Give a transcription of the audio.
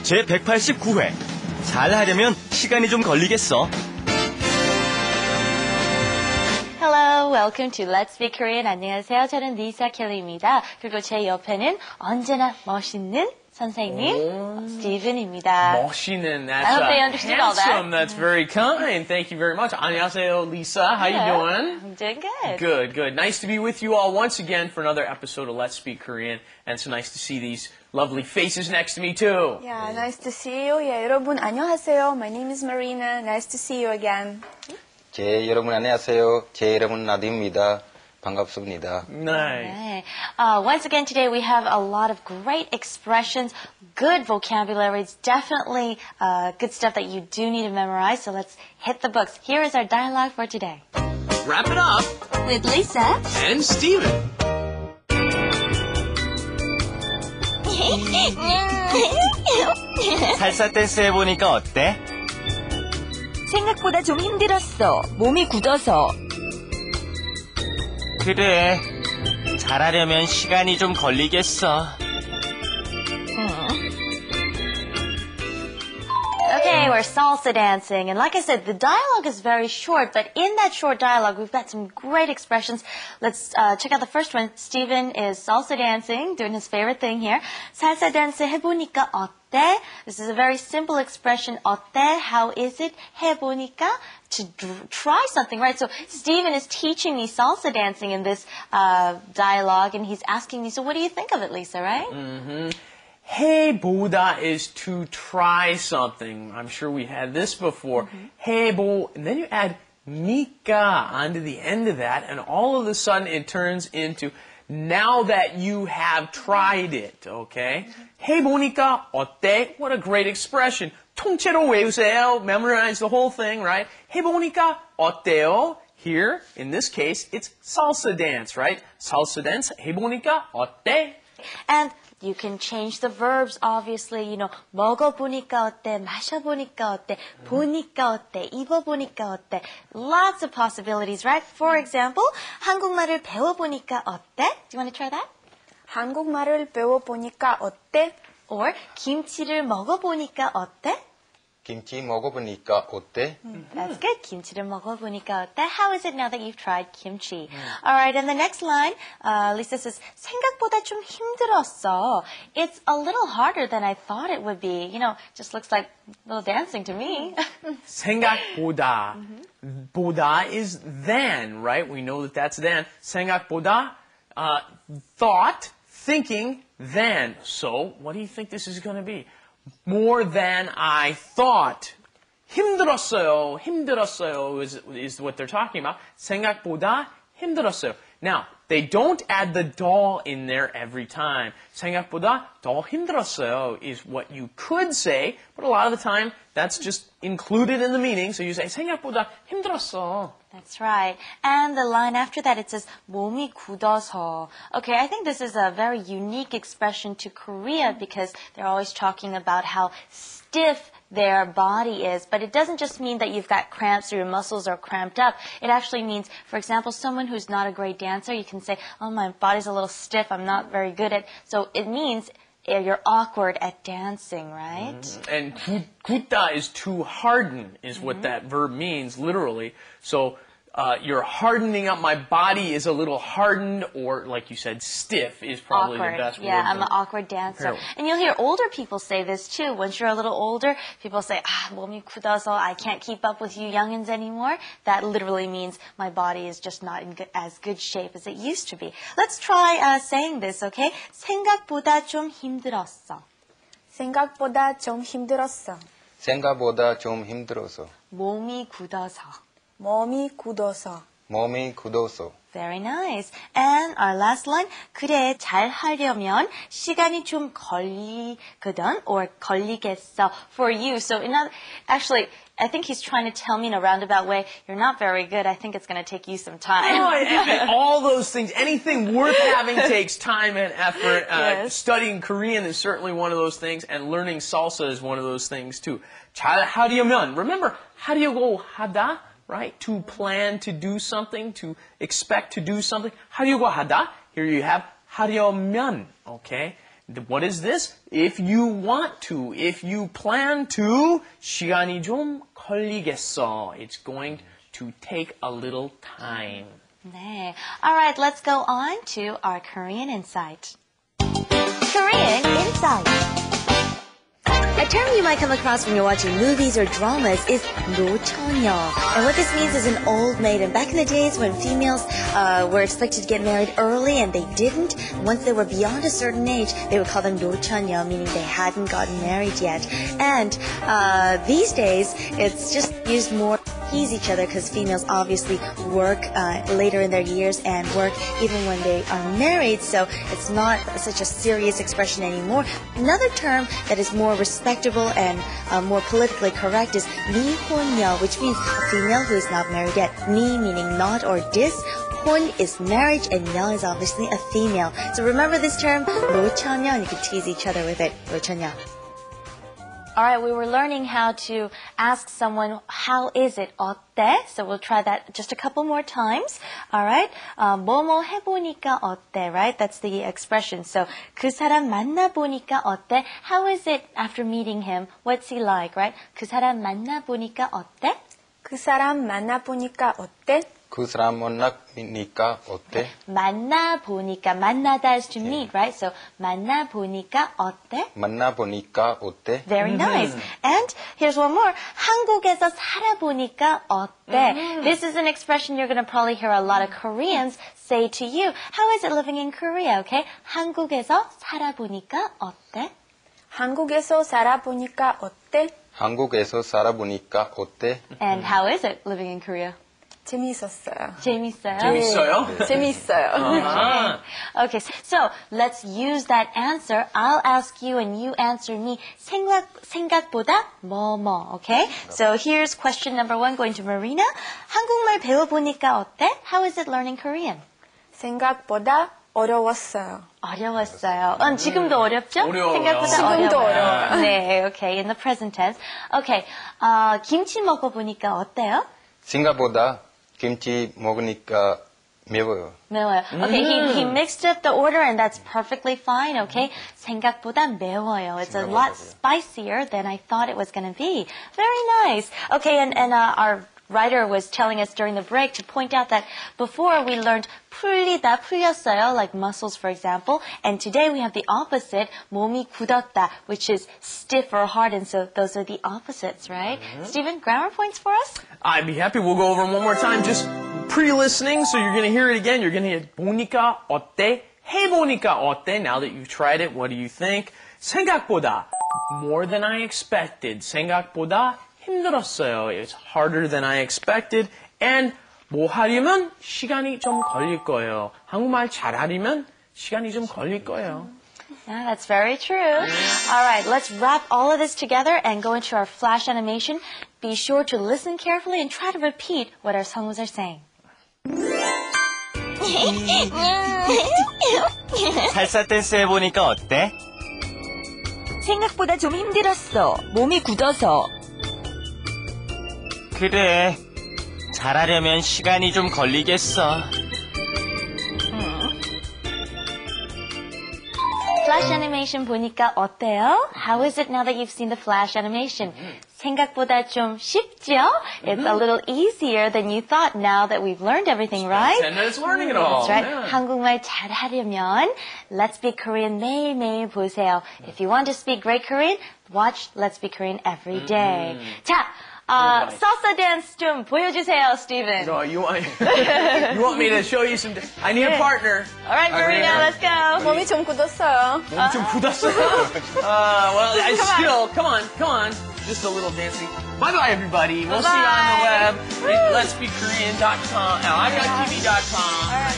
제 189회. 잘하려면 시간이 좀 걸리겠어. Hello, welcome to Let's Speak Korean. 안녕하세요. 저는 리사 켈리입니다. 그리고 제 옆에는 언제나 멋있는 선생님 스티븐입니다. 멋있는. That's I hope they understood all that. handsome. That's very kind. Thank you very much. 안녕하세요, Lisa. How you doing? I'm doing good. Good, good. Nice to be with you all once again for another episode of Let's Speak Korean. And it's nice to see these lovely faces next to me too. Yeah, nice to see you. Yeah, 여러분 안녕하세요. My name is Marina. Nice to see you again. 여러분 안녕하세요. 제 이름은 나디입니다. 반갑습니다. Nice. Once again today we have a lot of great expressions, good vocabulary. It's definitely good stuff that you do need to memorize. So let's hit the books. Here is our dialogue for today. Wrap it up. With Lisa And Steven. 살사 댄스 해보니까 어때? 생각보다 좀 힘들었어. 몸이 굳어서. 그래. 잘하려면 시간이 좀 걸리겠어. Okay, we're salsa dancing. And like I said, the dialogue is very short, but in that short dialogue, we've got some great expressions. Let's check out the first one. Steven is salsa dancing, doing his favorite thing here. 살사 댄스 해보니까 어때? This is a very simple expression. 어때? How is it? 해보니까? To try something, right? So Steven is teaching me salsa dancing in this dialogue, and he's asking me, so what do you think of it, Lisa, right? 해보다 is to try something. I'm sure we had this before. 해보, and then you add 니까 onto the end of that, and all of a sudden it turns into now that you have tried it, okay? 해보니까 어때? What a great expression. 통째로 외우세요. Memorize the whole thing, right? 해보니까 어때요? Here, in this case, it's salsa dance, right? Salsa dance, 해보니까 어때? And you can change the verbs, obviously. You know, 먹어보니까 어때, 마셔보니까 어때, 보니까 어때, 입어보니까 어때. Lots of possibilities, right? For example, 한국말을 배워보니까 어때? Do you want to try that? 한국말을 배워보니까 어때? Or 김치를 먹어보니까 어때? 김치 먹어보니까 어때? That's good. 김치를 먹어보니까 어때? How is it now that you've tried kimchi? All right, and the next line, Lisa says, 생각보다 좀 힘들었어. It's a little harder than I thought it would be. You know, just looks like a little dancing to me. 생각보다. 보다 is than, right? We know that that's than. 생각보다, thought, thinking, than. So, what do you think this is going to be? More than I thought. 힘들었어요. 힘들었어요 is what they're talking about. 생각보다 힘들었어요. Now, they don't add the 더 in there every time. 생각보다 더 힘들었어요 is what you could say, but a lot of the time that's just included in the meaning. So you say 생각보다 힘들었어. That's right. And the line after that, it says 몸이 굳어서. Okay, I think this is a very unique expression to Korea because they're always talking about how stiff their body is. But it doesn't just mean that you've got cramps or your muscles are cramped up. It actually means, for example, someone who's not a great dancer, you can say, oh, my body's a little stiff, I'm not very good at. So it means you're awkward at dancing, right? And 굳다 is to harden is what that verb means, literally. So you're hardening up. My body is a little hardened, or like you said, stiff is probably Awkward. the best word. Yeah, I'm an awkward dancer. And you'll hear older people say this too. Once you're a little older, people say, 몸이 굳어서 I can't keep up with you youngins anymore. That literally means my body is just not in as good shape as it used to be. Let's try saying this, okay? 생각보다 좀 힘들었어. 생각보다 좀 힘들었어. 생각보다 좀 힘들어서. 몸이 굳어서. 몸이 굳어서. 몸이 굳어서. Very nice. And our last line, 그래, 잘 하려면 시간이 좀 걸리거든, or 걸리겠어, for you. So, actually, I think he's trying to tell me in a roundabout way, you're not very good. I think it's going to take you some time. All those things, anything worth having takes time and effort. Yes. Studying Korean is certainly one of those things, and learning salsa is one of those things too. 잘 하려면, remember, 하려고 하다? Right? To plan to do something, to expect to do something. 하려고 하다. Here you have 하려면. Okay? What is this? If you want to, if you plan to, 시간이 좀 걸리겠어. It's going to take a little time. 네. All right, let's go on to our Korean Insight. Korean Insight. A term you might come across when you're watching movies or dramas is 노처녀. And what this means is an old maiden. Back in the days when females were expected to get married early and they didn't, once they were beyond a certain age, they would call them 노처녀, meaning they hadn't gotten married yet. And these days, it's just used more to tease each other because females obviously work later in their years and work even when they are married, so it's not such a serious expression anymore. Another term that is more respectable and more politically correct is 미혼녀, which means a female who is not married yet. 미 meaning not or dis. 혼 is marriage and 녀 is obviously a female. So remember this term, 노처녀, and you can tease each other with it. 노처녀. All right, we were learning how to ask someone, how is it? 어때? So we'll try that just a couple more times. All right? 뭐뭐 해보니까 어때? Right? That's the expression. So 그 사람 만나보니까 어때? How is it after meeting him? What's he like? Right? 그 사람 만나보니까 어때? 그 사람 만나보니까 어때? 그 사람 만나니까 어때? 만나보니까, 만나다 is to meet, right? So 만나보니까 어때? 만나보니까 어때? Very nice. And here's one more. 한국에서 살아보니까 어때? This is an expression you're going to probably hear a lot of Koreans say to you. How is it living in Korea, okay? 한국에서 살아보니까 어때? 한국에서 살아보니까 어때? 한국에서 살아보니까 어때? And how is it living in Korea? 재미있었어요. 재밌어요? 재밌어요? 재미있어요. Ah. Okay, so let's use that answer. I'll ask you and you answer me. 생각보다 뭐뭐, okay? So here's question number 1 going to Marina. 한국말 배워보니까 어때? How is it learning Korean? 생각보다 어려웠어요. 어려웠어요. 지금도 어렵죠? 어려워요. 생각보다 지금도 어려워요. 어려워요. 네, okay, in the present tense. Okay, 김치 먹어보니까 어때요? 생각보다 김치 먹으니까 매워요. 매워요. Okay, he mixed up the order and that's perfectly fine, okay? 생각보다 매워요. It's a lot spicier than I thought it was going to be. Very nice. Okay, and our writer was telling us during the break to point out that before we learned 풀리다, 풀렸어요, like muscles, for example. And today we have the opposite, 몸이 굳었다, which is stiff or hardened. So those are the opposites, right? Stephen, grammar points for us? I'd be happy. We'll go over them one more time. Just pre-listening, so you're going to hear it again. You're going to hear 보니까 어때? 해보니까 어때? Now that you've tried it, what do you think? 생각보다 more than I expected. 생각보다 힘들었어요. It's harder than I expected. And 뭐 하려면 시간이 좀 걸릴 거예요. 한국말 잘하려면 시간이 좀 걸릴 거예요. Yeah, that's very true. All right, let's wrap all of this together and go into our flash animation. Be sure to listen carefully and try to repeat what our songs are saying. 살사 댄스 해보니까 어때? 생각보다 좀 힘들었어. 몸이 굳어서. 그래. 잘하려면 시간이 좀 걸리겠어. Flash animation 보니까 어때요? How is it now that you've seen the flash animation? 생각보다 좀 쉽죠? It's a little easier than you thought now that we've learned everything, right? 10 minutes learning it all. That's right. Yeah. 한국말 잘하려면 Let's Speak Korean 매일매일 보세요. If you want to speak great Korean, watch Let's Speak Korean every day. 자, salsa dance 좀 보여주세요, Steven. So you want me to show you some? I need a partner. All right, Marina, let's go. 몸이 좀 굳었어요. 몸 좀 굳었어요. Well, I still, come on. Just a little dancing. Bye-bye, everybody. We'll see you on the web. Let'sspeakkorean.com. IGTV.com. All right.